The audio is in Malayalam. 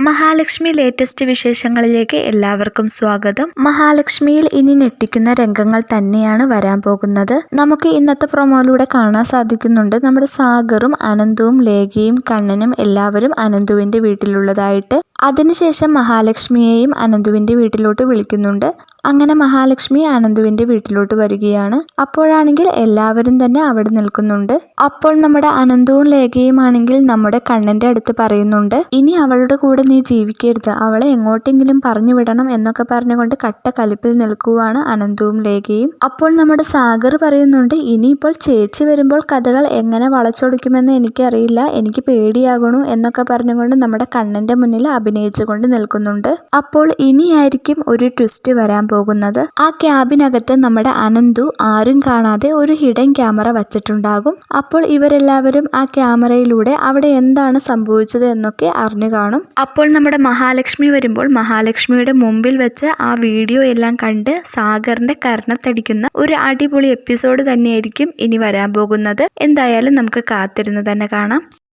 മഹാലക്ഷ്മി ലേറ്റസ്റ്റ് വിശേഷങ്ങളിലേക്ക് എല്ലാവർക്കും സ്വാഗതം. മഹാലക്ഷ്മിയിൽ ഇനി ഞെട്ടിക്കുന്ന രംഗങ്ങൾ തന്നെയാണ് വരാൻ പോകുന്നത്. നമുക്ക് ഇന്നത്തെ പ്രൊമോയിലൂടെ കാണാൻ സാധിക്കുന്നുണ്ട് നമ്മുടെ സാഗറും അനന്തുവും ലേഖയും കണ്ണനും എല്ലാവരും അനന്തുവിന്റെ വീട്ടിലുള്ളതായിട്ട്. അതിനുശേഷം മഹാലക്ഷ്മിയെയും അനന്തുവിന്റെ വീട്ടിലോട്ട് വിളിക്കുന്നുണ്ട്. അങ്ങനെ മഹാലക്ഷ്മി അനന്തുവിന്റെ വീട്ടിലോട്ട് വരികയാണ്. അപ്പോഴാണെങ്കിൽ എല്ലാവരും തന്നെ അവിടെ നിൽക്കുന്നുണ്ട്. അപ്പോൾ നമ്മുടെ അനന്തുവും ലേഖയും ആണെങ്കിൽ നമ്മുടെ കണ്ണന്റെ അടുത്ത് പറയുന്നുണ്ട്, ഇനി അവളുടെ കൂടെ നീ ജീവിക്കരുത്, അവളെ എങ്ങോട്ടെങ്കിലും പറഞ്ഞു വിടണം എന്നൊക്കെ പറഞ്ഞുകൊണ്ട് കട്ട കലിപ്പിൽ നിൽക്കുവാണ് അനന്തുവും ലേഖയും. അപ്പോൾ നമ്മുടെ സാഗർ പറയുന്നുണ്ട്, ഇനിയിപ്പോൾ ചേച്ചി വരുമ്പോൾ കഥകൾ എങ്ങനെ വളച്ചൊടിക്കുമെന്ന് എനിക്കറിയില്ല, എനിക്ക് പേടിയാകണു എന്നൊക്കെ പറഞ്ഞുകൊണ്ട് നമ്മുടെ കണ്ണന്റെ മുന്നിൽ അഭിനയിച്ചുകൊണ്ട് നിൽക്കുന്നുണ്ട്. അപ്പോൾ ഇനിയായിരിക്കും ഒരു ട്വിസ്റ്റ് വരാൻ പോകുന്നത്. ആ ക്യാബിനകത്ത് നമ്മുടെ അനന്തു ആരും കാണാതെ ഒരു ഹിഡൻ ക്യാമറ വച്ചിട്ടുണ്ടാകും. അപ്പോൾ ഇവരെല്ലാവരും ആ ക്യാമറയിലൂടെ അവിടെ എന്താണ് സംഭവിച്ചത് എന്നൊക്കെ അറിഞ്ഞു കാണും. അപ്പോൾ നമ്മുടെ മഹാലക്ഷ്മി വരുമ്പോൾ മഹാലക്ഷ്മിയുടെ മുമ്പിൽ വെച്ച് ആ വീഡിയോ എല്ലാം കണ്ട് സാഗറിന്റെ കർണത്തടിക്കുന്ന ഒരു അടിപൊളി എപ്പിസോഡ് തന്നെയായിരിക്കും ഇനി വരാൻ പോകുന്നത്. എന്തായാലും നമുക്ക് കാത്തിരുന്ന് തന്നെ കാണാം.